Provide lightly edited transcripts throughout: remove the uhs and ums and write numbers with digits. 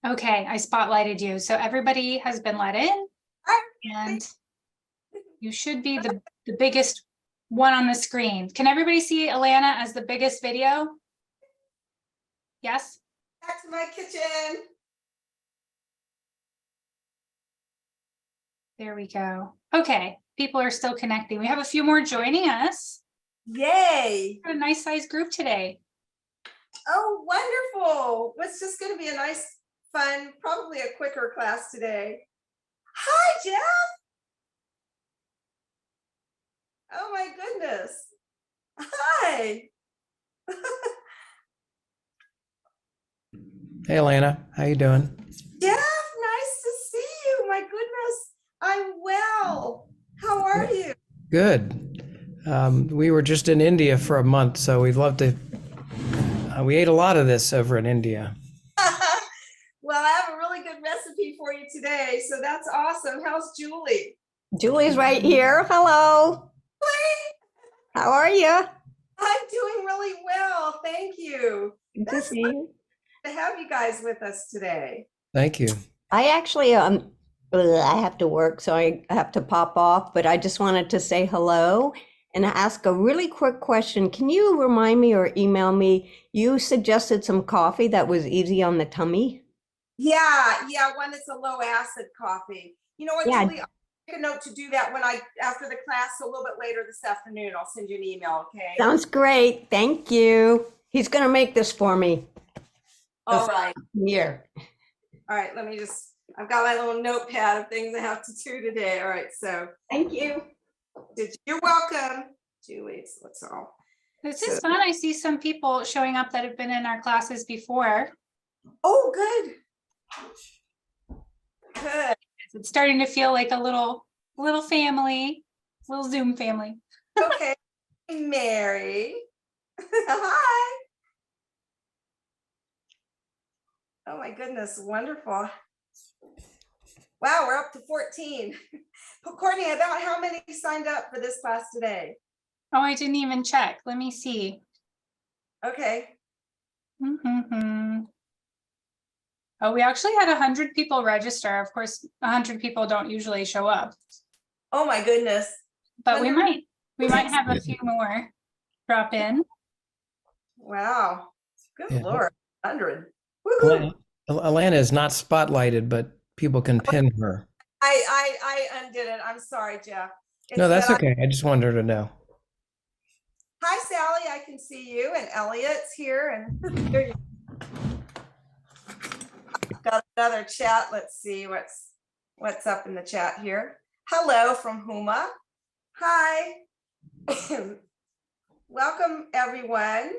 Okay, I spotlighted you. So everybody has been let in and you should be the biggest one on the screen. Can everybody see Alana as the biggest video? Yes? Back to my kitchen. There we go. Okay, people are still connecting. We have a few more joining us. Yay. Got a nice sized group today. Oh, wonderful. It's just going to be a nice, fun, probably a quicker class today. Hi, Jeff. Oh my goodness. Hi. Hey, Alana, how you doing? Jeff, nice to see you. My goodness. I'm well. How are you? Good. We were just in India for a month, so we'd love to. We ate a lot of this over in India. Well, I have a really good recipe for you today, so that's awesome. How's Julie? Julie's right here. Hello. How are you? I'm doing really well. Thank you. Good to see you. To have you guys with us today. Thank you. I actually I have to work, so I have to pop off, but I just wanted to say hello and ask a really quick question. Can you remind me or email me? You suggested some coffee that was easy on the tummy. Yeah, one that's a low acid coffee. You know what, Yeah. Julie? I'll make a note to do that when after the class, a little bit later this afternoon. I'll send you an email, okay? Sounds great. Thank you. He's going to make this for me. All right. Here. All right, let me just, I've got my little notepad of things I have to do today. All right, so. Thank you. You're welcome. Julie, what's all? This is fun. I see some people showing up that have been in our classes before. Oh, good. Good. It's starting to feel like a little family, little Zoom family. Okay. Mary. Hi. Oh my goodness, wonderful. Wow, we're up to 14. Courtney, about how many signed up for this class today? Oh, I didn't even check. Let me see. Okay. Oh, we actually had 100 people register. Of course, 100 people don't usually show up. Oh my goodness. But we might have a few more drop in. Wow. Good Yeah. Lord. 100. Alana is not spotlighted, but people can pin her. I undid it. I'm sorry, Jeff. No, that's okay. I just wanted her to know. Hi, Sally. I can see you, and Elliot's here, and there you got another chat. Let's see what's up in the chat here. Hello from Huma. Hi. Welcome, everyone.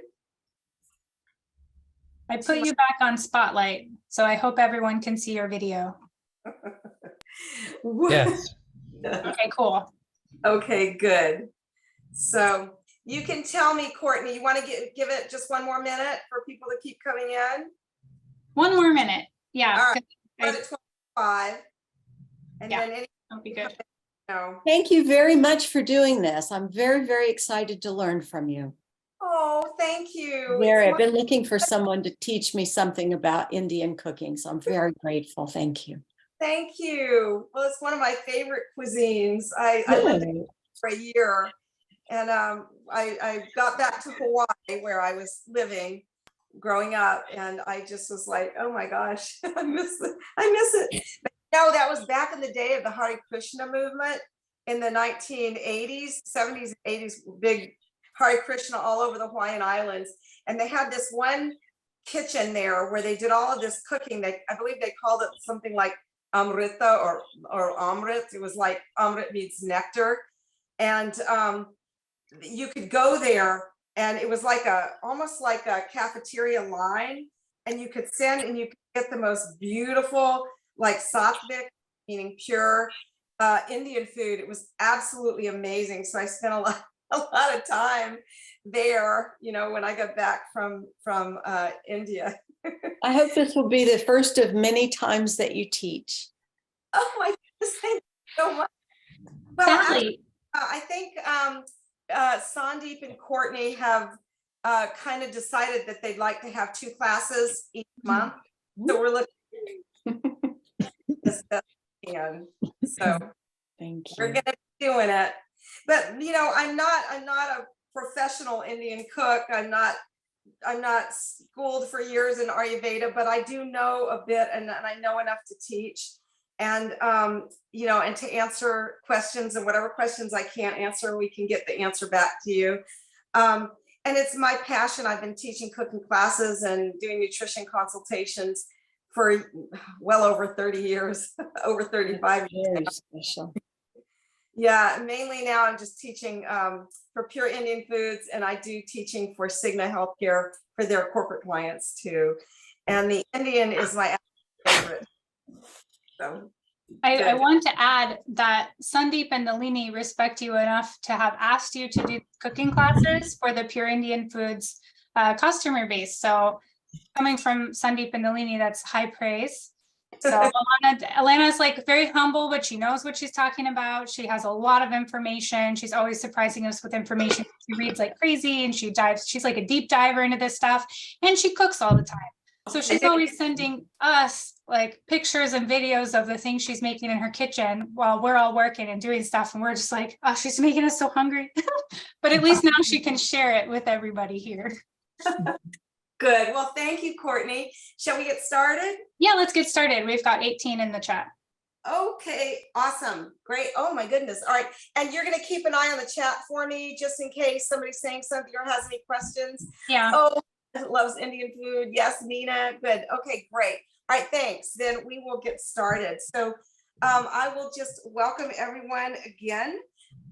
I put you back on spotlight, so I hope everyone can see your video. Yes. Okay, cool. Okay, good. So you can tell me, Courtney, you want to give it just one more minute for people to keep coming in? One more minute. Yeah. All right. We're at 25. And Yeah, then that'll be good. no. Thank you very much for doing this. I'm very, very excited to learn from you. Oh, thank you. Mary, I've been looking for someone to teach me something about Indian cooking, so I'm very grateful. Thank you. Thank you. Well, it's one of my favorite cuisines. I lived there for a year, and I got back to Hawaii where I was living growing up, and I just was like, oh my gosh, I miss it. But no, that was back in the day of the Hare Krishna movement in the 1980s, 70s, 80s, big Hare Krishna all over the Hawaiian Islands. And they had this one kitchen there where they did all of this cooking. I believe they called it something like amrita or amrit. It was like amrit means nectar. And you could go there, and it was like almost like a cafeteria line, and you could send and you could get the most beautiful, like sattvic, meaning pure Indian food. It was absolutely amazing. So I spent a lot of time there, you know, when I got back from India. I hope this will be the first of many times that you teach. Oh my goodness, thank you so much. Well, Sally. I think Sandeep and Courtney have kind of decided that they'd like to have 2 classes each month. So we're looking this and so Thank we're you. gonna be doing it. But you know, I'm not a professional Indian cook. I'm not schooled for years in Ayurveda, but I do know a bit, and I know enough to teach. And you know, and to answer questions, and whatever questions I can't answer, we can get the answer back to you. And it's my passion. I've been teaching cooking classes and doing nutrition consultations for well over 30 years, over 35 years. Very special. Yeah, mainly now I'm just teaching for Pure Indian Foods, and I do teaching for Cigna Healthcare for their corporate clients too. And the Indian is my favorite. So I good. want to add that Sandeep and Nalini respect you enough to have asked you to do cooking classes for the Pure Indian Foods customer base. So coming from Sandeep and Nalini, that's high praise. So Alana is like very humble, but she knows what she's talking about. She has a lot of information. She's always surprising us with information. She reads like crazy, and she's like a deep diver into this stuff, and she cooks all the time. So she's always sending us like pictures and videos of the things she's making in her kitchen while we're all working and doing stuff. And we're just like, oh, she's making us so hungry. But at least now she can share it with everybody here. Good. Well, thank you, Courtney. Shall we get started? Yeah, let's get started. We've got 18 in the chat. Okay, awesome. Great. Oh my goodness. All right. And you're going to keep an eye on the chat for me just in case somebody's saying something or has any questions. Yeah. Oh, loves Indian food. Yes, Nina. Good. Okay, great. All right, thanks. Then we will get started. So I will just welcome everyone again.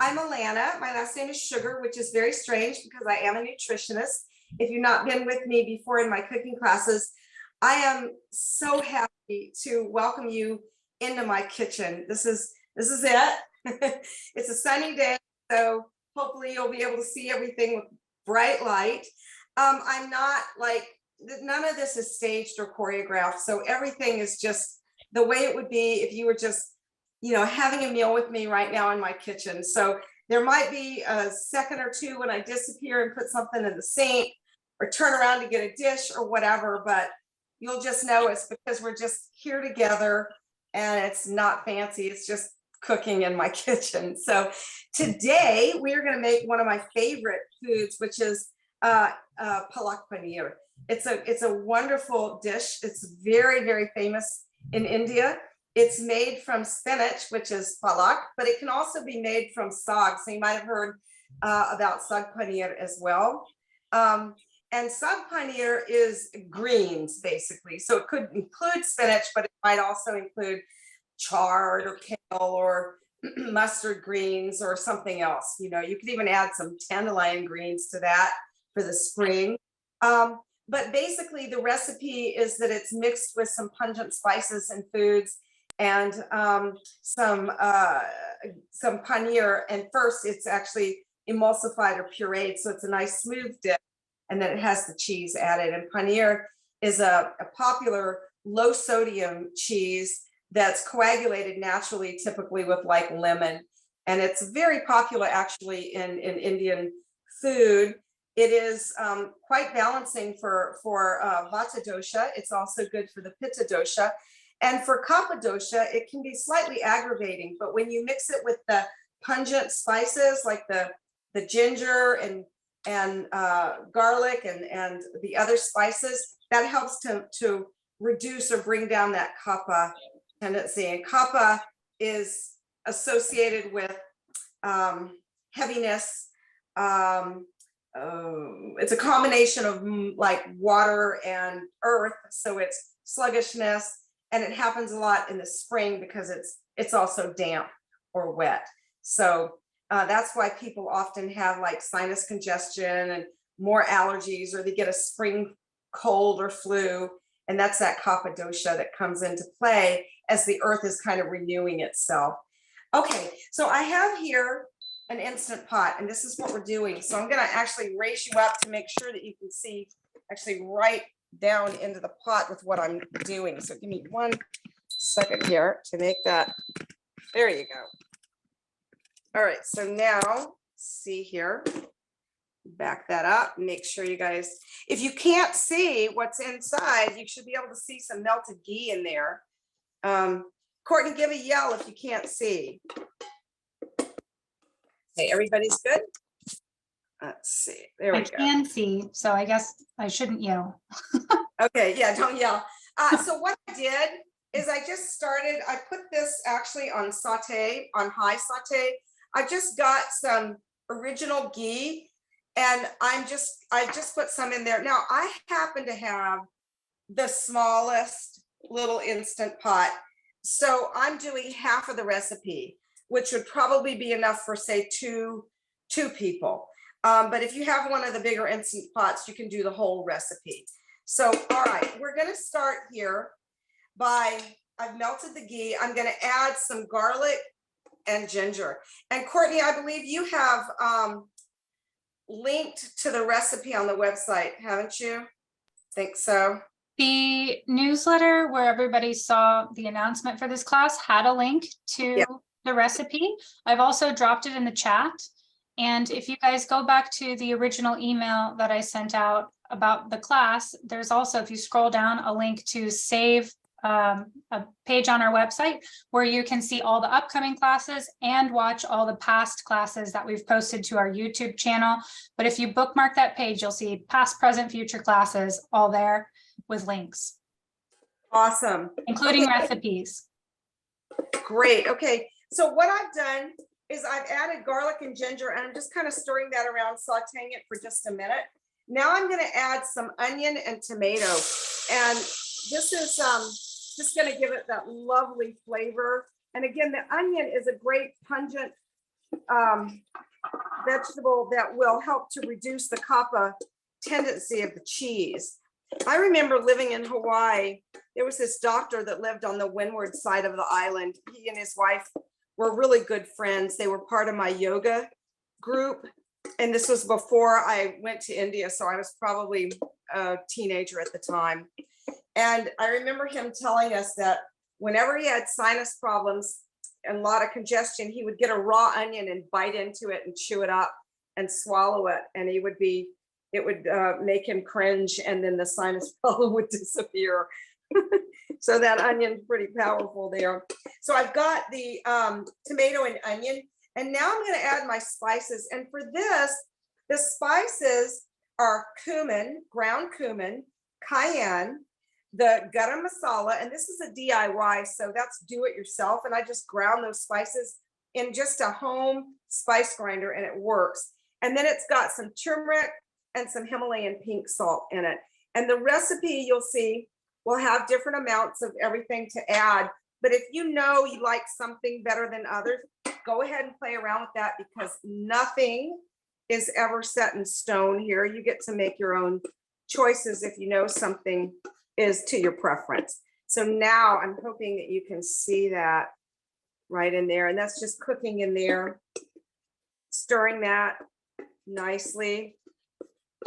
I'm Alana. My last name is Sugar, which is very strange because I am a nutritionist. If you've not been with me before in my cooking classes, I am so happy to welcome you into my kitchen. This is it. It's a sunny day, so hopefully you'll be able to see everything with bright light. I'm not like, none of this is staged or choreographed, so everything is just the way it would be if you were just, you know, having a meal with me right now in my kitchen. So there might be a second or two when I disappear and put something in the sink or turn around to get a dish or whatever, but you'll just know it's because we're just here together and it's not fancy. It's just cooking in my kitchen. So today we are going to make one of my favorite foods, which is Palak Paneer. It's a wonderful dish. It's very, very famous in India. It's made from spinach, which is palak, but it can also be made from sag. So you might have heard about sag paneer as well. And sag paneer is greens, basically. So it could include spinach, but it might also include chard or kale or mustard greens or something else. You know, you could even add some dandelion greens to that for the spring. But basically the recipe is that it's mixed with some pungent spices and foods and some paneer. And first it's actually emulsified or pureed, so it's a nice smooth dip. And then it has the cheese added. And paneer is a popular low sodium cheese that's coagulated naturally, typically with like lemon. And it's very popular actually in Indian food. It is quite balancing for vata dosha. It's also good for the pitta dosha. And for kapha dosha, it can be slightly aggravating, but when you mix it with the pungent spices like the ginger and garlic and the other spices, that helps to reduce or bring down that kapha tendency. And kapha is associated with heaviness. It's a combination of like water and earth, so it's sluggishness, and it happens a lot in the spring because it's also damp or wet. So that's why people often have like sinus congestion and more allergies, or they get a spring cold or flu. And that's that kapha dosha that comes into play as the earth is kind of renewing itself. Okay, so I have here an Instant Pot, and this is what we're doing. So I'm gonna actually raise you up to make sure that you can see actually right down into the pot with what I'm doing. So give me 1 second here to make that. There you go. All right, so now see here, back that up. Make sure you guys, if you can't see what's inside, you should be able to see some melted ghee in there. Courtney, give a yell if you can't see. Okay, everybody's good? Let's see. There we I go. can see, so I guess I shouldn't yell. Okay, yeah, don't yell. So what I did is I just started, I put this actually on saute, on high saute. I just got some original ghee and I just put some in there. Now I happen to have the smallest little instant pot. So I'm doing half of the recipe, which would probably be enough for say two people. But if you have one of the bigger instant pots, you can do the whole recipe. So, all right, we're gonna start here by, I've melted the ghee. I'm gonna add some garlic and ginger. And Courtney, I believe you have linked to the recipe on the website, haven't you? Think so. The newsletter where everybody saw the announcement for this class had a link to the recipe. I've also dropped it in the chat. And if you guys go back to the original email that I sent out about the class, there's also, if you scroll down, a link to save a page on our website where you can see all the upcoming classes and watch all the past classes that we've posted to our YouTube channel. But if you bookmark that page, you'll see past, present, future classes all there with links. Awesome. Including Okay. recipes. Great. Okay. So what I've done is I've added garlic and ginger and I'm just kind of stirring that around, sauteing it for just a minute. Now I'm going to add some onion and tomato. And this is just going to give it that lovely flavor. And again, the onion is a great pungent vegetable that will help to reduce the kappa tendency of the cheese. I remember living in Hawaii. There was this doctor that lived on the windward side of the island. He and his wife were really good friends. They were part of my yoga group. And this was before I went to India. So I was probably a teenager at the time. And I remember him telling us that whenever he had sinus problems and a lot of congestion, he would get a raw onion and bite into it and chew it up and swallow it. And it would make him cringe, and then the sinus problem would disappear. So that onion's pretty powerful there. So I've got the tomato and onion, and now I'm going to add my spices. And for this, the spices are cumin, ground cumin, cayenne, the garam masala, and this is a DIY, so that's do it yourself. And I just ground those spices in just a home spice grinder, and it works. And then it's got some turmeric and some Himalayan pink salt in it. And the recipe, you'll see, will have different amounts of everything to add. But if you know you like something better than others, go ahead and play around with that, because nothing is ever set in stone here. You get to make your own choices if you know something is to your preference. So now I'm hoping that you can see that right in there. And that's just cooking in there, stirring that nicely,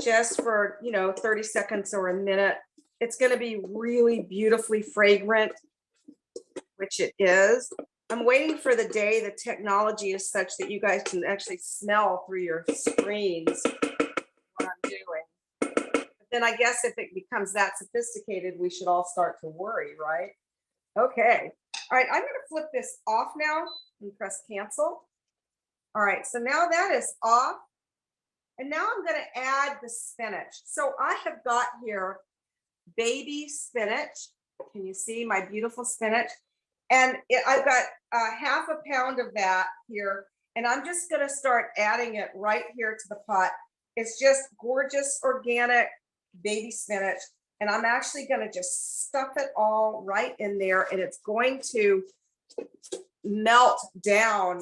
just for, 30 seconds or a minute. It's going to be really beautifully fragrant, which it is. I'm waiting for the day the technology is such that you guys can actually smell through your screens what I'm doing. But then I guess if it becomes that sophisticated, we should all start to worry, right? Okay. All right, I'm going to flip this off now and press cancel. All right, so now that is off. And now I'm going to add the spinach. So I have got here baby spinach. Can you see my beautiful spinach? And I've got half a pound of that here. And I'm just going to start adding it right here to the pot. It's just gorgeous organic baby spinach. And I'm actually going to just stuff it all right in there. And it's going to melt down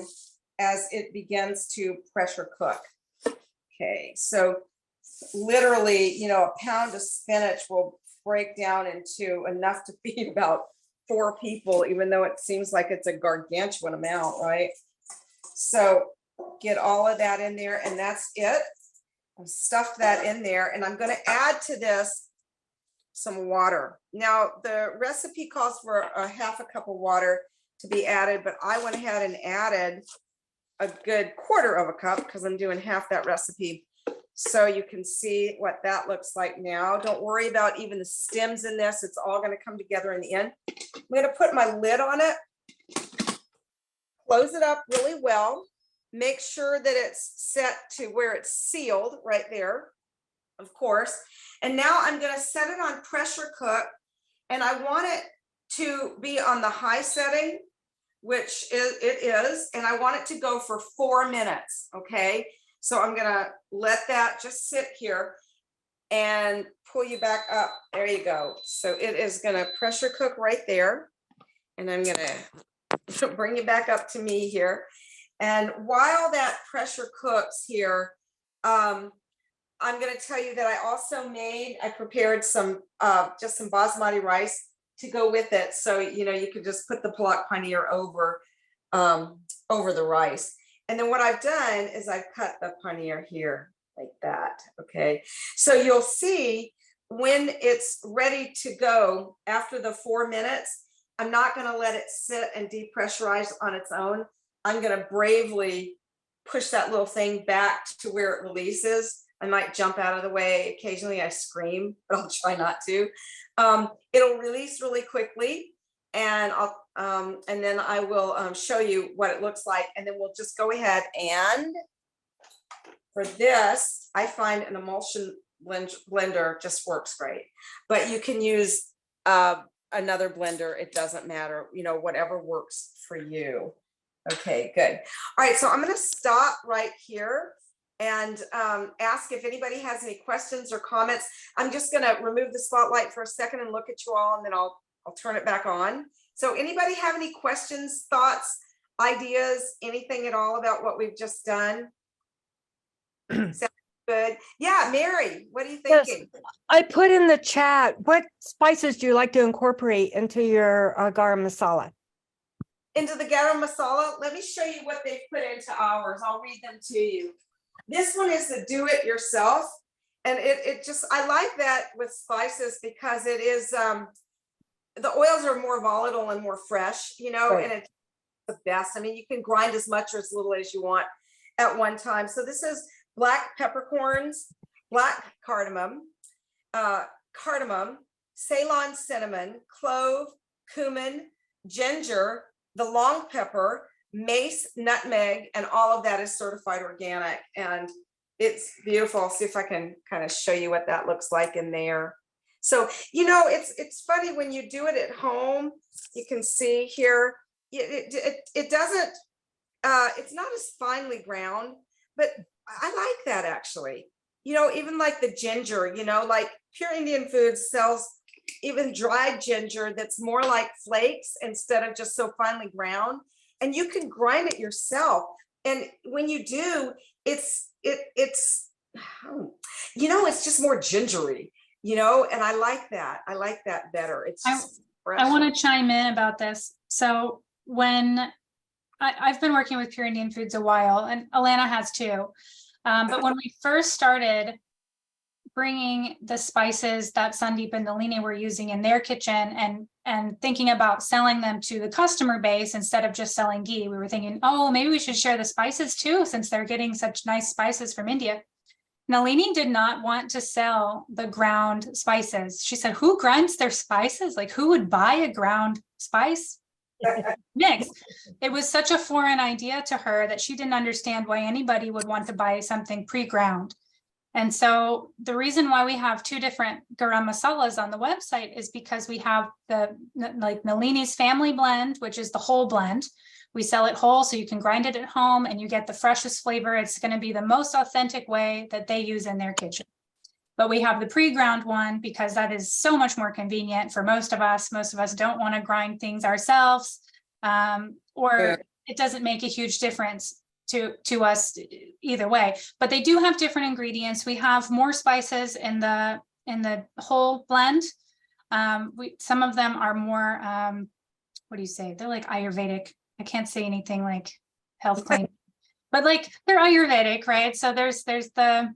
as it begins to pressure cook. Okay, so literally, a pound of spinach will break down into enough to feed about 4 people, even though it seems like it's a gargantuan amount, right? So get all of that in there, and that's it. I'll stuff that in there, and I'm going to add to this some water. Now, the recipe calls for a half a cup of water to be added, but I went ahead and added a good 1/4 of a cup because I'm doing half that recipe. So you can see what that looks like now. Don't worry about even the stems in this. It's all going to come together in the end. I'm going to put my lid on it, close it up really well. Make sure that it's set to where it's sealed right there, of course. And now I'm going to set it on pressure cook, and I want it to be on the high setting, which it is, and I want it to go for 4 minutes, okay? So I'm gonna let that just sit here and pull you back up. There you go. So it is gonna pressure cook right there. And I'm gonna bring you back up to me here. And while that pressure cooks here, I'm gonna tell you that I prepared some, just some basmati rice to go with it. So, you know, you could just put the Palak paneer over the rice. And then what I've done is I've cut the paneer here like that, okay? So you'll see when it's ready to go after the 4 minutes, I'm not gonna let it sit and depressurize on its own. I'm gonna bravely push that little thing back to where it releases. I might jump out of the way. Occasionally I scream, but I'll try not to. It'll release really quickly, and then I will show you what it looks like, and then we'll just go ahead. And for this, I find an emulsion blender just works great, but you can use another blender. It doesn't matter, you know, whatever works for you. Okay, good. All right, so I'm going to stop right here and ask if anybody has any questions or comments. I'm just going to remove the spotlight for a second and look at you all, and then I'll turn it back on. So anybody have any questions, thoughts, ideas, anything at all about what we've just done? Sounds good. Yeah, Mary, what are you thinking? Yes, I put in the chat, what spices do you like to incorporate into your garam masala? Into the garam masala, let me show you what they've put into ours. I'll read them to you. This one is the do it yourself. And it just, I like that with spices because it is, the oils are more volatile and more fresh, you know, Right. and it's the best. I mean, you can grind as much or as little as you want at one time. So this is black peppercorns, black cardamom, Ceylon cinnamon, clove, cumin, ginger, the long pepper, mace, nutmeg, and all of that is certified organic. And it's beautiful. I'll see if I can kind of show you what that looks like in there. So, you know, it's funny when you do it at home, you can see here, it doesn't, it's not as finely ground, but I like that actually. You know, even like the ginger, you know, like Pure Indian Foods sells even dried ginger that's more like flakes instead of just so finely ground. And you can grind it yourself. And when you do, it's you know, it's just more gingery, you know, and I like that. I like that better. It's just I want to chime in about this. So when I've been working with Pure Indian Foods a while, and Alana has too. But when we first started bringing the spices that Sandeep and Nalini were using in their kitchen and thinking about selling them to the customer base instead of just selling ghee, we were thinking, oh, maybe we should share the spices too, since they're getting such nice spices from India. Nalini did not want to sell the ground spices. She said, who grinds their spices? Like, who would buy a ground spice mix? It was such a foreign idea to her that she didn't understand why anybody would want to buy something pre-ground. And so the reason why we have two different garam masalas on the website is because we have the like Nalini's family blend, which is the whole blend. We sell it whole, so you can grind it at home and you get the freshest flavor. It's going to be the most authentic way that they use in their kitchen. But we have the pre-ground one because that is so much more convenient for most of us. Most of us don't want to grind things ourselves, or it doesn't make a huge difference to us either way. But they do have different ingredients. We have more spices in the whole blend. Some of them are more, what do you say? They're like Ayurvedic. I can't say anything like health claim, but like they're Ayurvedic, right? So there's the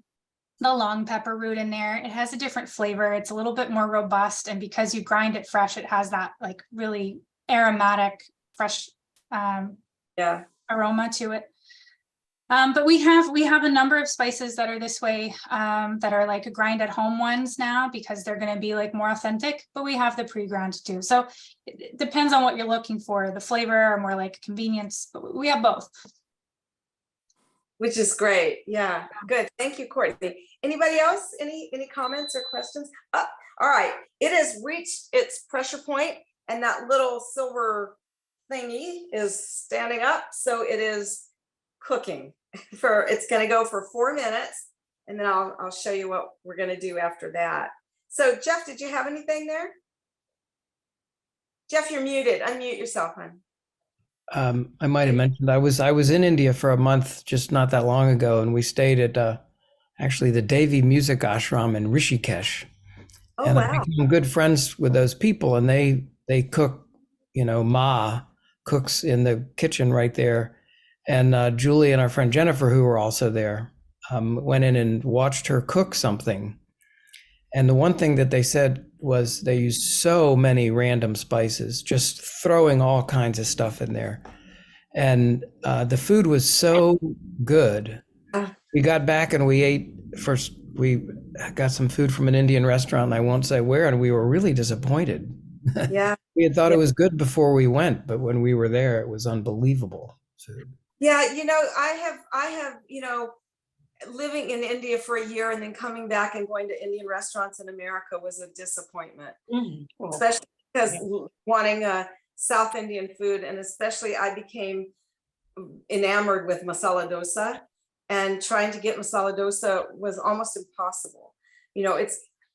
long pepper root in there. It has a different flavor. It's a little bit more robust. And because you grind it fresh, it has that like really aromatic, fresh aroma to it. But we have a number of spices that are this way, that are like grind at home ones now, because they're going to be like more authentic, but we have the pre-ground too. So it depends on what you're looking for, the flavor or more like convenience, but we have both. Which is great. Yeah, good. Thank you, Courtney. Anybody else? Any comments or questions? All right. It has reached its pressure point, and that little silver thingy is standing up. So it is cooking. It's going to go for 4 minutes, and then I'll show you what we're going to do after that. So Jeff, did you have anything there? Jeff, you're muted. Unmute yourself, hon. I might have mentioned I was in India for a month just not that long ago, and we stayed at actually the Devi Music Ashram in Rishikesh. Oh, and I wow. became good friends with those people, and they cook, Ma cooks in the kitchen right there, and Julie and our friend Jennifer, who were also there, went in and watched her cook something. And the one thing that they said was they used so many random spices, just throwing all kinds of stuff in there. And the food was so good. We got back and we got some food from an Indian restaurant, and I won't say where, and we were really disappointed. Yeah. We had thought it was good before we went, but when we were there, it was unbelievable food. Yeah, I have, living in India for a year and then coming back and going to Indian restaurants in America was a disappointment, especially because wanting South Indian food, and especially I became enamored with masala dosa, and trying to get masala dosa was almost impossible.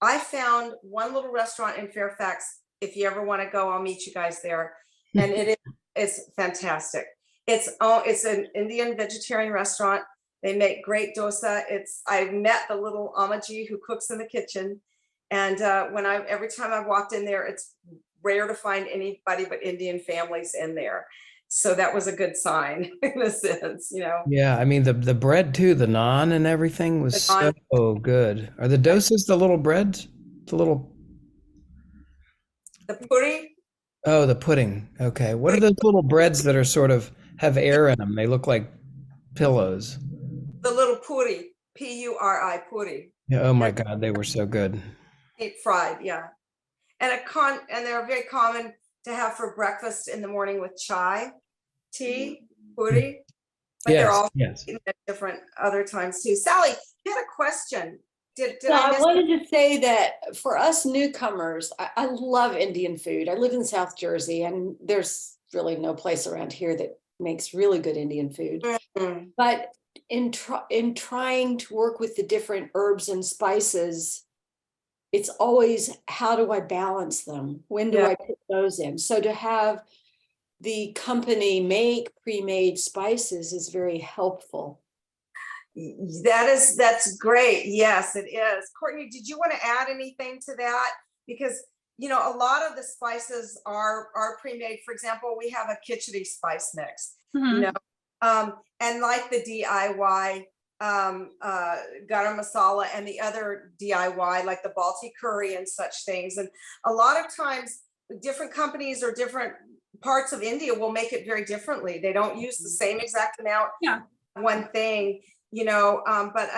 I found one little restaurant in Fairfax. If you ever want to go, I'll meet you guys there, and it's fantastic. It's an Indian vegetarian restaurant. They make great dosa. I've met the little Amaji who cooks in the kitchen. And every time I've walked in there, it's rare to find anybody but Indian families in there. So that was a good sign in a sense, Yeah, I mean the bread too, the naan and everything was so good. Are the dosas the little breads? The puri? Oh, the pudding. Okay. What are those little breads that are sort of have air in them? They look like pillows. The little puri, Puri, puri. Yeah, oh my God, they were so good. Deep fried, yeah. And they're very common to have for breakfast in the morning with chai, tea, puri. But they're all eaten at different other times too. Sally, you had a question. I wanted to say that for us newcomers, I love Indian food. I live in South Jersey, and there's really no place around here that makes really good Indian food. Mm-hmm. But in trying to work with the different herbs and spices, it's always, how do I balance them? When do I put those in? So to have the company make pre-made spices is very helpful. That's great. Yes, it is. Courtney, did you want to add anything to that? Because a lot of the spices are pre-made. For example, we have a khichdi spice mix, and like the DIY garam masala and the other DIY, like the Balti curry and such things. And a lot of times different companies or different parts of India will make it very differently. They don't use the same exact amount. Yeah. One thing, but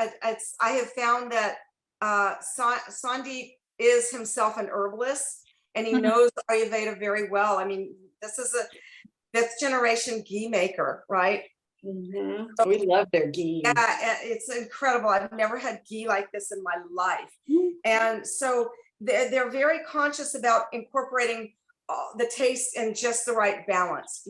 I have found that Sandeep is himself an herbalist, and he knows Ayurveda very well. I mean, this is a fifth generation ghee maker, right? Mm-hmm. We love their ghee. Yeah, it's incredible. I've never had ghee like this in my life. And so they're very conscious about incorporating the taste in just the right balance,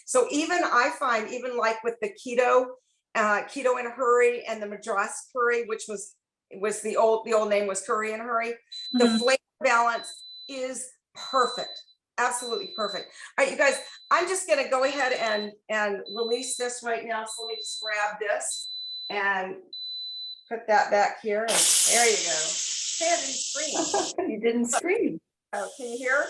So even I find, even like with the keto in a hurry and the Madras curry, which was the old name was curry in a hurry, the flavor balance is perfect. Absolutely perfect. All right, you guys, I'm just going to go ahead and release this right now. So let me just grab this and put that back here. And there you go. Hey, I didn't scream. You didn't scream. Oh, can you hear?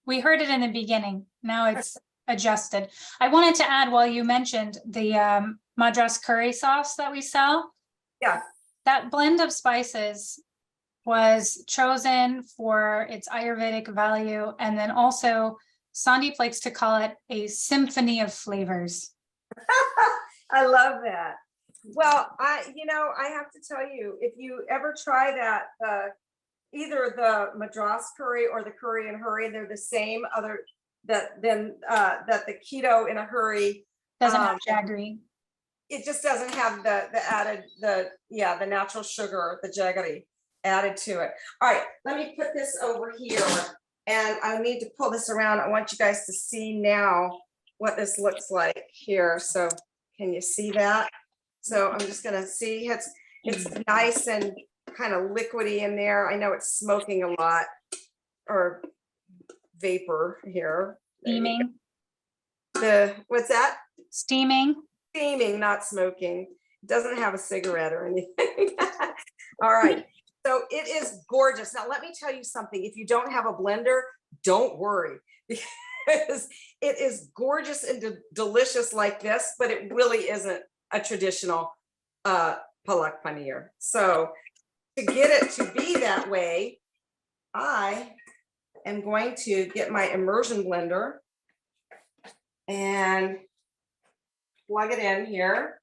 We heard it in the beginning. Now it's adjusted. I wanted to add, while you mentioned the Madras curry sauce that we sell. Yeah. That blend of spices was chosen for its Ayurvedic value, and then also Sandeep likes to call it a symphony of flavors. I love that. Well, I have to tell you, if you ever try that, either the Madras curry or the curry in a hurry, they're the same. That the keto in a hurry Doesn't have jaggery. it just doesn't have the added the natural sugar, the jaggery added to it. All right, let me put this over here, and I need to pull this around. I want you guys to see now what this looks like here. So can you see that? So I'm just gonna see, it's nice and kind of liquidy in there. I know it's smoking a lot, or vapor here. Steaming. What's that? Steaming. Steaming, not smoking. It doesn't have a cigarette or anything. All right. So it is gorgeous. Now, let me tell you something. If you don't have a blender, don't worry, because it is gorgeous and delicious like this, but it really isn't a traditional Palak Paneer. So to get it to be that way, I am going to get my immersion blender and plug it in here.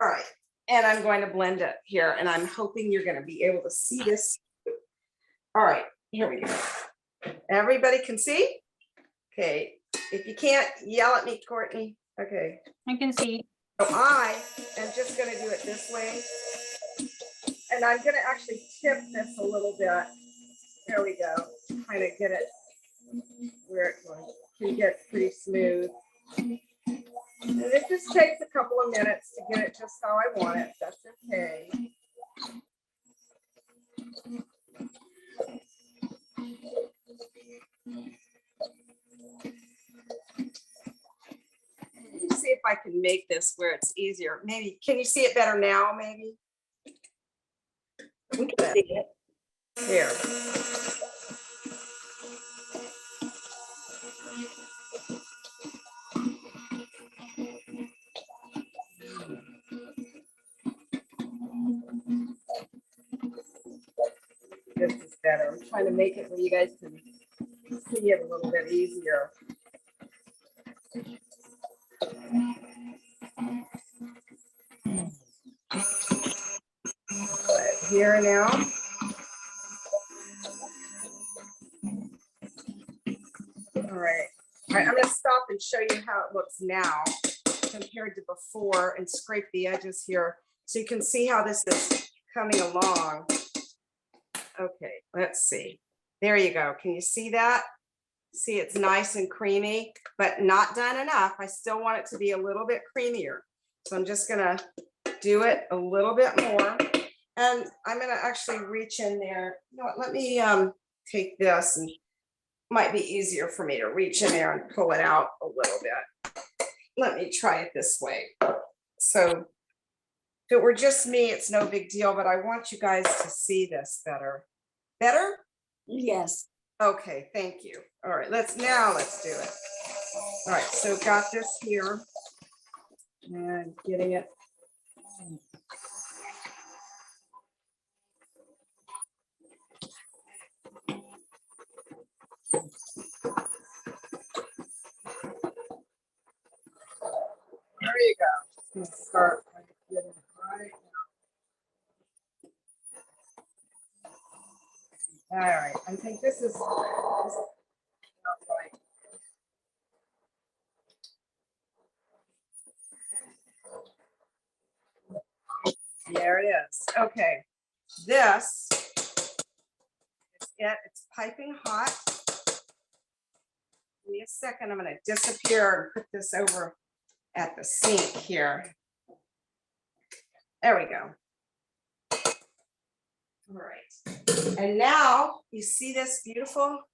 All right, and I'm going to blend it here, and I'm hoping you're going to be able to see this. All right, here we go. Everybody can see? Okay, if you can't, yell at me, Courtney. Okay. I can see. So I am just going to do it this way, and I'm going to actually tip this a little bit. There we go. Kind of get it where it can get pretty smooth. And it just takes a couple of minutes to get it just how I want it. That's okay. See if I can make this where it's easier. Maybe, can you see it better now, maybe? We can see it. Here. This is better. I'm trying to make it where you guys can see it a little bit easier. Here now. All right. All right, I'm going to stop and show you how it looks now compared to before, and scrape the edges here so you can see how this is coming along. Okay, let's see. There you go. Can you see that? See, it's nice and creamy, but not done enough. I still want it to be a little bit creamier. So I'm just gonna do it a little bit more. And I'm gonna actually reach in there. You know what, let me take this, and might be easier for me to reach in there and pull it out a little bit. Let me try it this way. So if it were just me, it's no big deal, but I want you guys to see this better. Better? Yes. Okay, thank you. All right, let's do it. All right, so got this here and getting it. There you go. Let's start getting it right now. All right, I think this is not right. There it is. Okay, this is it. It's piping hot. Give me a second. I'm going to disappear and put this over at the sink here. There we go. All right. And now you see this beautiful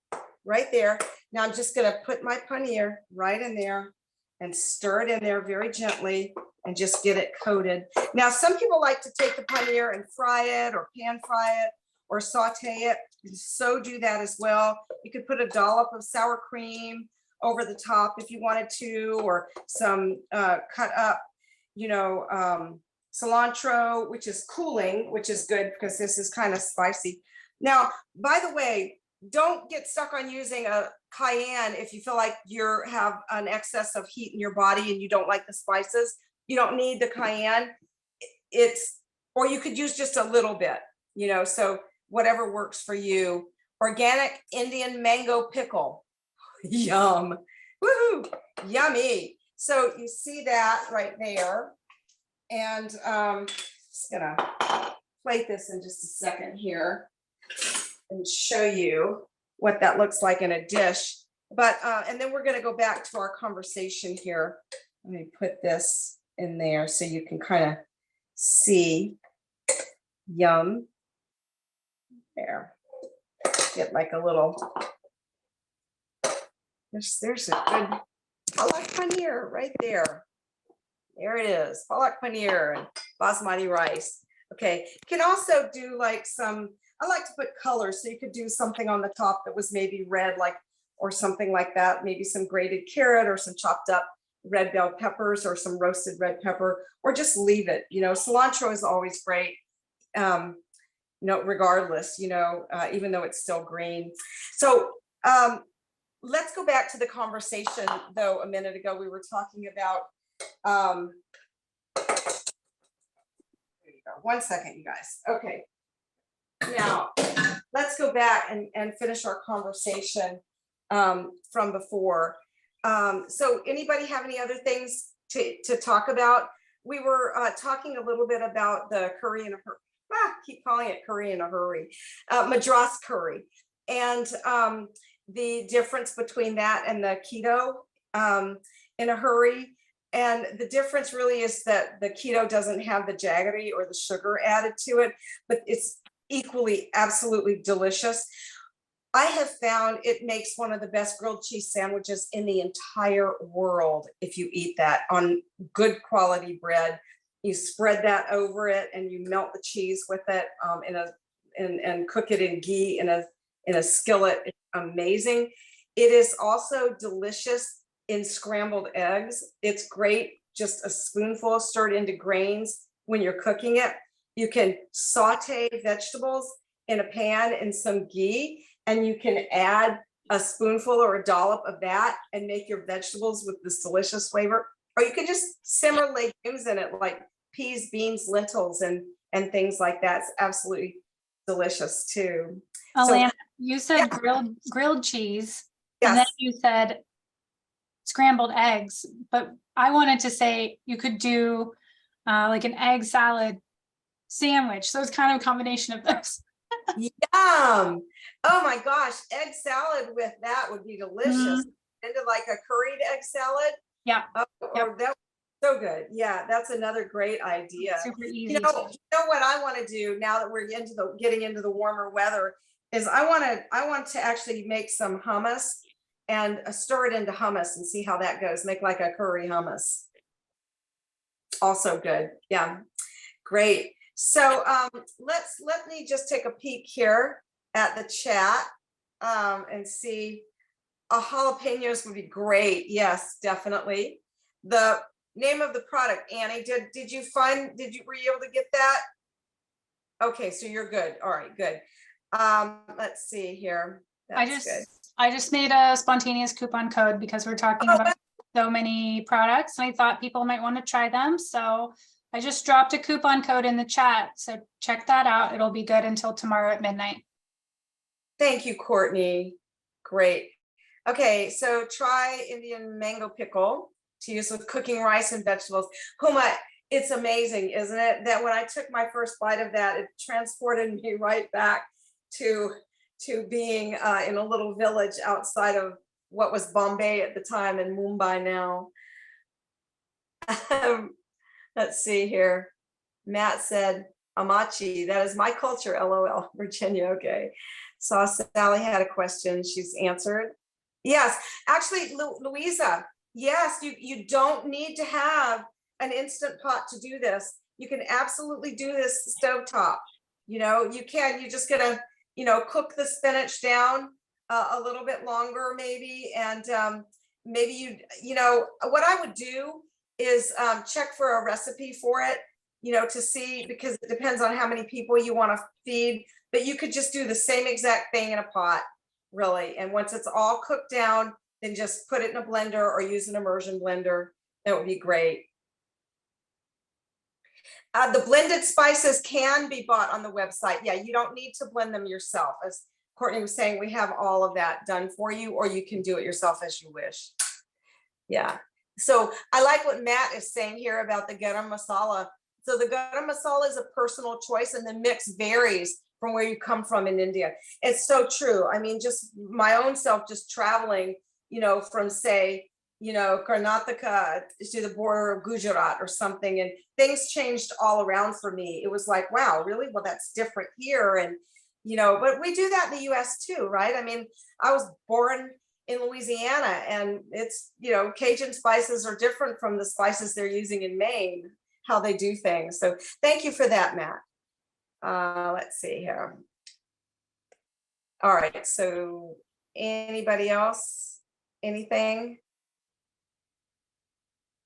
right there. Now I'm just going to put my paneer right in there and stir it in there very gently and just get it coated. Now, some people like to take the paneer and fry it or pan fry it or saute it. So do that as well. You could put a dollop of sour cream over the top if you wanted to, or some cut up, cilantro, which is cooling, which is good because this is kind of spicy. Now, by the way, don't get stuck on using a cayenne if you feel like you have an excess of heat in your body and you don't like the spices. You don't need the cayenne. Or you could use just a little bit, so whatever works for you. Organic Indian mango pickle. Yum. Woohoo. Yummy. So you see that right there. And just gonna plate this in just a second here and show you what that looks like in a dish. But and then we're gonna go back to our conversation here. Let me put this in there so you can kind of see. Yum. There. Get like a little. There's a good Palak Paneer right there. There it is. Palak Paneer and basmati rice. Okay. You can also do like I like to put colors. So you could do something on the top that was maybe red, or something like that. Maybe some grated carrot or some chopped up red bell peppers or some roasted red pepper, or just leave it. Cilantro is always great. Regardless, even though it's still green. So let's go back to the conversation though. A minute ago, we were talking about, there you go. 1 second, you guys. Okay. Now let's go back and finish our conversation from before. So anybody have any other things to talk about? We were talking a little bit about the curry in a hurry. Keep calling it curry in a hurry. Madras curry. And the difference between that and the keto in a hurry. And the difference really is that the keto doesn't have the jaggery or the sugar added to it, but it's equally absolutely delicious. I have found it makes one of the best grilled cheese sandwiches in the entire world. If you eat that on good quality bread, you spread that over it and you melt the cheese with it and cook it in ghee in a skillet. It's amazing. It is also delicious in scrambled eggs. It's great, just a spoonful stirred into grains when you're cooking it. You can saute vegetables in a pan in some ghee, and you can add a spoonful or a dollop of that and make your vegetables with this delicious flavor. Or you can just simmer legumes in it, like peas, beans, lentils, and things like that. It's absolutely delicious too. Alana, you said grilled cheese, Yes. and then you said scrambled eggs, but I wanted to say you could do like an egg salad sandwich. So it's kind of a combination of those. Yum. Oh my gosh, egg salad with that would be delicious. Into like a curried egg salad. Yeah. That so good. Yeah, that's another great idea. Super easy. You know what I want to do now that we're getting into the warmer weather is I want to actually make some hummus and stir it into hummus and see how that goes. Make like a curry hummus. Also good. Yeah, great. So let me just take a peek here at the chat and see. Jalapenos would be great. Yes, definitely. The name of the product, Annie, were you able to get that? Okay, so you're good. All right, good. Let's see here. That's I just made a spontaneous coupon code because we're talking about so many products, and I thought people might want to try them. So I just dropped a coupon code in the chat. So check that out. It'll be good until tomorrow at midnight. Thank you, Courtney. Great. Okay, so try Indian mango pickle to use with cooking rice and vegetables. Huma, it's amazing, isn't it? That when I took my first bite of that, it transported me right back to being in a little village outside of what was Bombay at the time and Mumbai now. Let's see here. Matt said, Amachi, that is my culture, LOL, Virginia, okay. Saw Sally had a question, she's answered. Yes, actually, Louisa, yes, you don't need to have an Instant Pot to do this. You can absolutely do this stovetop. You just gotta, cook the spinach down a little bit longer maybe. And maybe what I would do is check for a recipe for it, to see, because it depends on how many people you want to feed, but you could just do the same exact thing in a pot. really. And once it's all cooked down, then just put it in a blender or use an immersion blender. That would be great. The blended spices can be bought on the website. Yeah, you don't need to blend them yourself. As Courtney was saying, we have all of that done for you, or you can do it yourself as you wish. Yeah. So I like what Matt is saying here about the garam masala. So the garam masala is a personal choice, and the mix varies from where you come from in India. It's so true. I mean, just my own self, just traveling, you know, from say, you know, Karnataka to the border of Gujarat or something, and things changed all around for me. It was like, wow, really? Well, that's different here. And, you know, but we do that in the US too, right? I mean, I was born in Louisiana, and it's, you know, Cajun spices are different from the spices they're using in Maine, how they do things. So thank you for that, Matt. Let's see here. All right, so anybody else? Anything?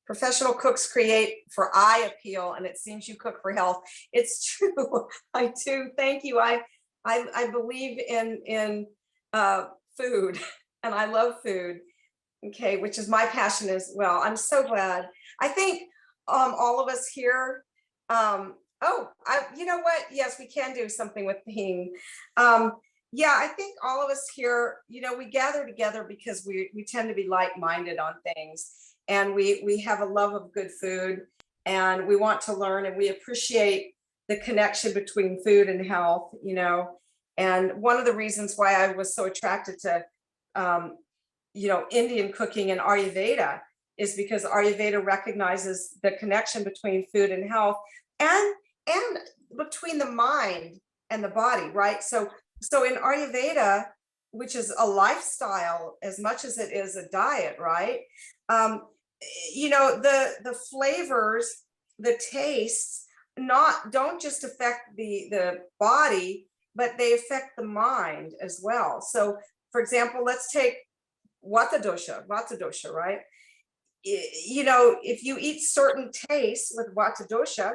Professional cooks create for eye appeal, and it seems you cook for health. It's true. I do. Thank you. I believe in food, and I love food. Okay, which is my passion as well. I'm so glad. I think all of us here. You know what? Yes, we can do something with hing. Yeah, I think all of us here, you know, we gather together because we tend to be like-minded on things. And we have a love of good food, and we want to learn, and we appreciate the connection between food and health, you know. And one of the reasons why I was so attracted to, you know, Indian cooking and Ayurveda is because Ayurveda recognizes the connection between food and health, and between the mind and the body, right? So in Ayurveda, which is a lifestyle as much as it is a diet, right? You know, the flavors, the tastes, don't just affect the body, but they affect the mind as well. So, for example, let's take vata dosha, right? You know, if you eat certain tastes with vata dosha,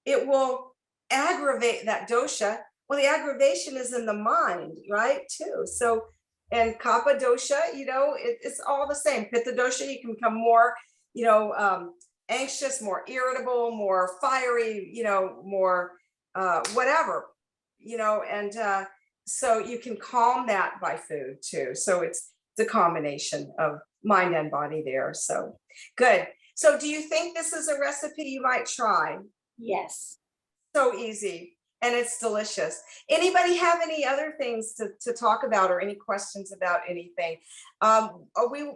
it will aggravate that dosha. Well, the aggravation is in the mind, right? Too. So, and kapha dosha, you know, it's all the same. Pitta dosha, you can become more, you know, anxious, more irritable, more fiery, you know, more whatever, you know, and so you can calm that by food too. So it's the combination of mind and body there. So good. So do you think this is a recipe you might try? Yes. So easy, and it's delicious. Anybody have any other things to talk about, or any questions about anything?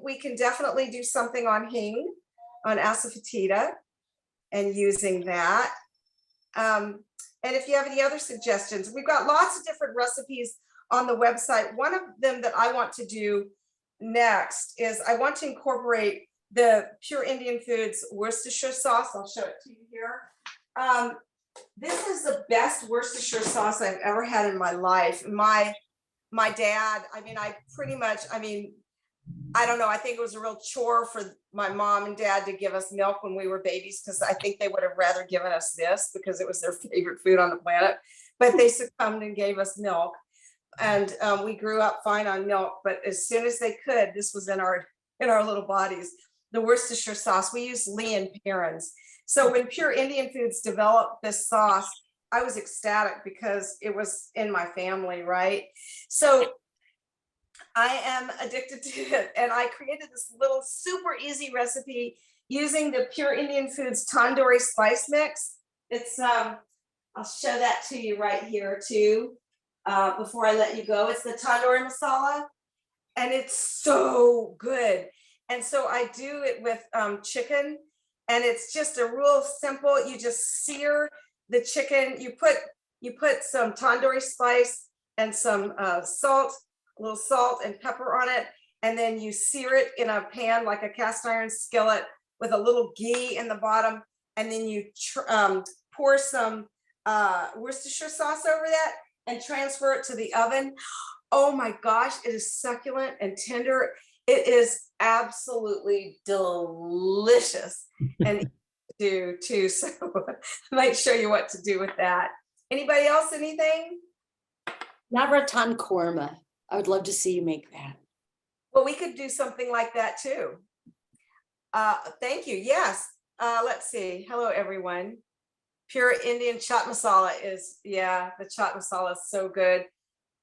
We can definitely do something on hing, on asafoetida, and using that. And if you have any other suggestions, we've got lots of different recipes on the website. One of them that I want to do next is I want to incorporate the Pure Indian Foods Worcestershire sauce. I'll show it to you here. This is the best Worcestershire sauce I've ever had in my life. My dad, I mean, I don't know. I think it was a real chore for my mom and dad to give us milk when we were babies, because I think they would have rather given us this because it was their favorite food on the planet. But they succumbed and gave us milk, and we grew up fine on milk. But as soon as they could, this was in our little bodies. The Worcestershire sauce, we use Lee and Perrins. So when Pure Indian Foods developed this sauce, I was ecstatic because it was in my family, right? So I am addicted to it, and I created this little super easy recipe using the Pure Indian Foods tandoori spice mix. It's I'll show that to you right here too, before I let you go. It's the tandoori masala, and it's so good. And so I do it with chicken, and it's just a real simple. You just sear the chicken. You put some tandoori spice and some salt, a little salt and pepper on it, and then you sear it in a pan like a cast iron skillet with a little ghee in the bottom, and then you pour some Worcestershire sauce over that and transfer it to the oven. Oh my gosh, it is succulent and tender. It is absolutely delicious, and do too. So I might show you what to do with that. Anybody else? Anything? Navratan korma. I would love to see you make that. Well, we could do something like that too. Thank you. Yes. Let's see. Hello, everyone. Pure Indian chaat masala is, yeah, the chaat masala is so good.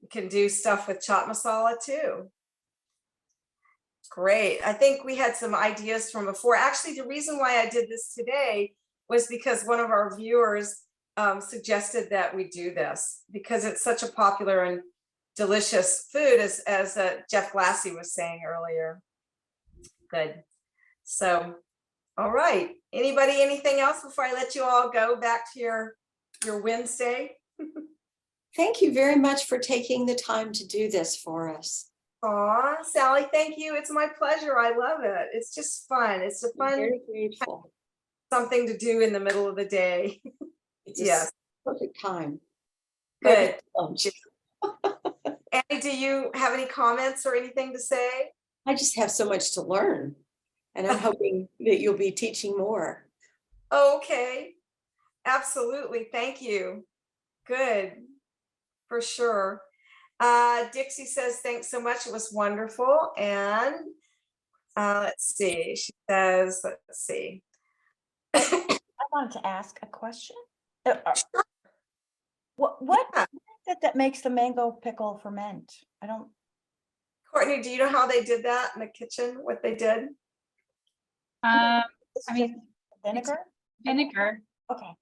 You can do stuff with chaat masala too. Great. I think we had some ideas from before. Actually, the reason why I did this today was because one of our viewers suggested that we do this because it's such a popular and delicious food, as Jeff Glassy was saying earlier. Good. So, all right. Anybody, anything else before I let you all go back to your Wednesday? Thank you very much for taking the time to do this for us. Aw, Sally, thank you. It's my pleasure. I love it. It's just fun. It's a I'm fun very grateful. something to do in the middle of the day. It's a Yes. perfect time. Good. Perfect lunch. Annie, do you have any comments or anything to say? I just have so much to learn, and I'm hoping that you'll be teaching more. Okay. Absolutely. Thank you. Good. For sure. Dixie says, thanks so much. It was wonderful. And let's see. She says, let's see. I wanted to ask a question. What Yeah. is it that makes the mango pickle ferment? I don't. Courtney, do you know how they did that in the kitchen? What they did? I It's mean, just vinegar? vinegar. Okay.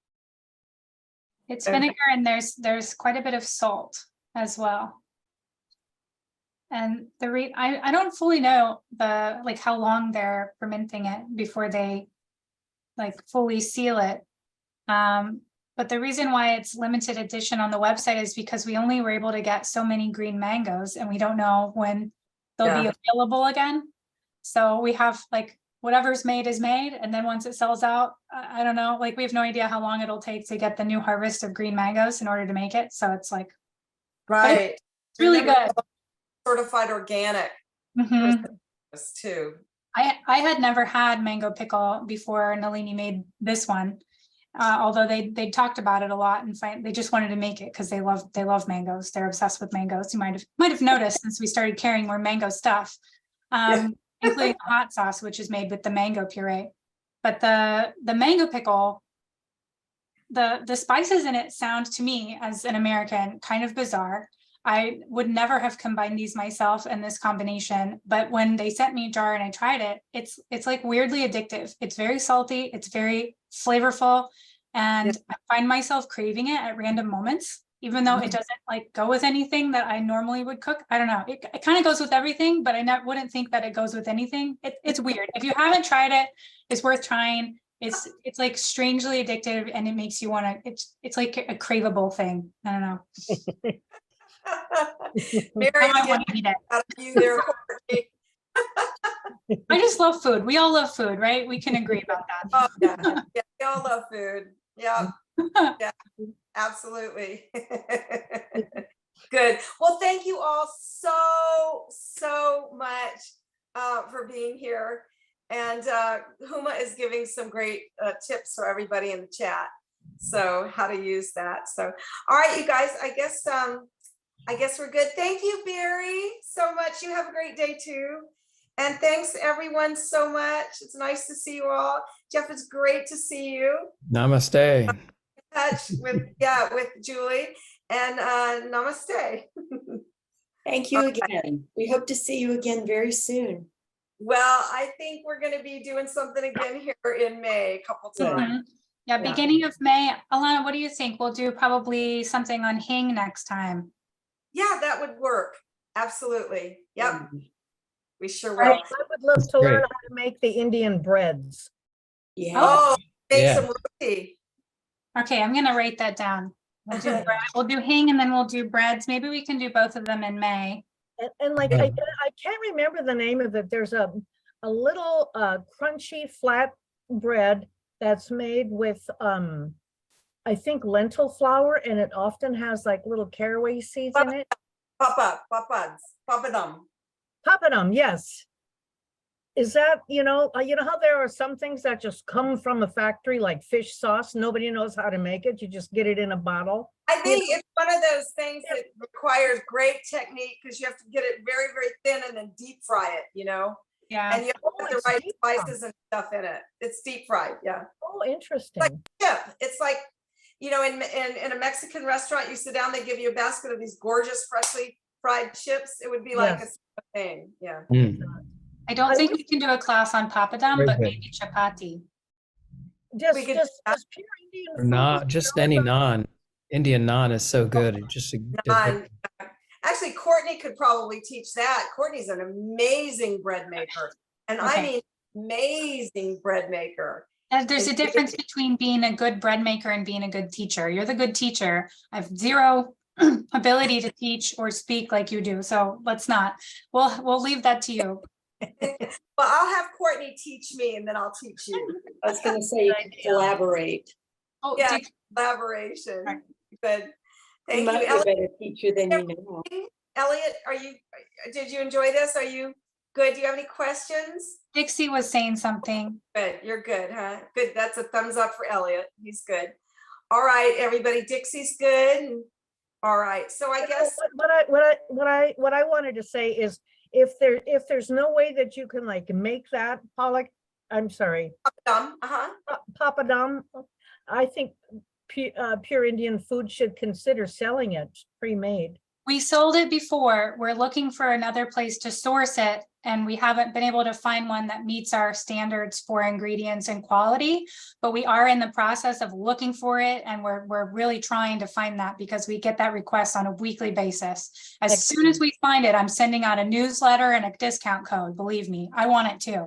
It's Okay. vinegar, and there's quite a bit of salt as well. And I don't fully know like how long they're fermenting it before they like fully seal it. But the reason why it's limited edition on the website is because we only were able to get so many green mangoes, and we don't know when they'll be available again. So we have like whatever's made is made, and then once it sells out, I don't know, like we have no idea how long it'll take to get the new harvest of green mangoes in order to make it. So it's like Right. it's really good. Certified organic Mhm. too. I had never had mango pickle before Nalini made this one, although they talked about it a lot, and they just wanted to make it because they love mangoes. They're obsessed with mangoes. You might have noticed since we started carrying more mango stuff, including the hot sauce, which is made with the mango puree. But the mango pickle, the spices in it sound to me as an American kind of bizarre. I would never have combined these myself in this combination, but when they sent me a jar and I tried it, it's like weirdly addictive. It's very salty, it's very flavorful, and I find myself craving it at random moments, even though it doesn't like go with anything that I normally would cook. I don't know. It kind of goes with everything, but I wouldn't think that it goes with anything. It's weird. If you haven't tried it, it's worth trying. It's like strangely addictive, and it makes you want to. It's like a craveable thing. I don't know. Mary, I want to eat it. out of you there, Courtney. I just love food. We all love food, right? We can agree about that. Oh, yeah. Yeah, we all love food. Yeah, yeah, absolutely. Good. Well, thank you all so much for being here. And Huma is giving some great tips for everybody in the chat. So how to use that. So, all right, you guys, I guess we're good. Thank you, Barry, so much. You have a great day too. And thanks everyone so much. It's nice to see you all. Jeff, it's great to see you. Namaste. Touch with Julie, and namaste. Thank you again. We hope to see you again very soon. Well, I think we're going to be doing something again here in May a couple times. Yeah, beginning of May. Alana, what do you think? We'll do probably something on Hing next time. Yeah, that would work. Absolutely. Yep. We sure I will. would love to learn great. how to make the Indian breads. Yeah. Oh, make Yeah. some roti. Okay, I'm gonna write that down. We'll do Hing, and then we'll do breads. Maybe we can do both of them in May. And like, I can't remember the name of it. There's a little crunchy flat bread that's made with, I think lentil flour, and it often has like little caraway seeds in it. Papadum. Papadum, yes. Is that, you know how there are some things that just come from a factory, like fish sauce? Nobody knows how to make it. You just get it in a bottle. I think it's one of those things that requires great technique because you have to get it very, very thin and then deep fry it, Yeah. and you have to put the it's right deep fried. spices and stuff in it. It's deep fried, yeah. Oh, interesting. Yeah, it's like, in a Mexican restaurant, you sit down, they give you a basket of these gorgeous freshly fried chips. It would be like a Yes. thing, yeah. Mm. I don't think we can do a class on papadum, Very but good. maybe chapati. Just, We could- just pure Indian Or food. not just any naan. Indian naan is so good. It just Naan. Actually, Courtney could probably teach that. Courtney's an amazing bread maker. And I Okay. mean, amazing bread maker. There's a difference between being a good bread maker and being a good teacher. You're the good teacher. I have zero ability to teach or speak like you do. So let's not. We'll leave that to you. Well, I'll have Courtney teach me and then I'll teach you. I was gonna say you can collaborate. Oh, Yeah. Dick, Collaboration. Right. Good. You Thank might you, be a Elliot. better teacher than you know. Elliot, did you enjoy this? Are you good? Do you have any questions? Dixie was saying something. Good, you're good, huh? Good, that's a thumbs up for Elliot. He's good. All right, everybody, Dixie's good. All right, so I guess, What I wanted to say is, if there's no way that you can like make that Pollock, I'm sorry, papadum, I think Pure Indian Food should consider selling it pre-made. We sold it before. We're looking for another place to source it, and we haven't been able to find one that meets our standards for ingredients and quality. But we are in the process of looking for it, and we're really trying to find that because we get that request on a weekly basis. As soon as we find it, I'm sending out a newsletter and a discount code. Believe me, I want it too.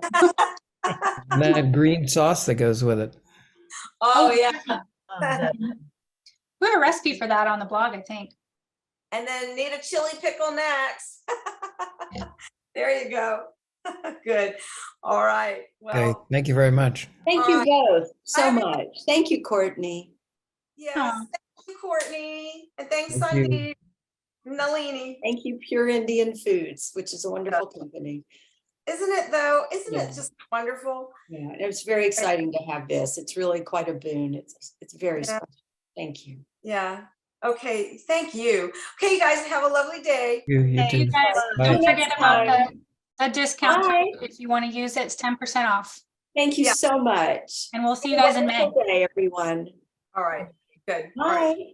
And that green sauce that goes with it. oh yeah, We have a recipe for that on the blog, I think. and then need a chili pickle next. There you go. Good. All right. Okay. Well, Thank you very much. Thank you both so I- much. Thank you, Courtney. yes, Aw. thank you, Courtney, and thanks, Thank you. Sandeep, Nalini. Thank you, Pure Indian Foods, which is a wonderful company. Isn't it though? Isn't Yeah. it just wonderful? Yeah, and it's very exciting to have this. It's really quite a boon. It's very Yeah. special. Thank you. Yeah. Okay. Thank you. Okay, you guys have a lovely day. You Hey, too. you guys, Bye. don't forget about Time. the discount Bye. code. If you want to use it, it's 10% off. Thank you Yeah. so much. And we'll see you guys in May. Wonderful day, everyone. All right. Good. All right. Bye.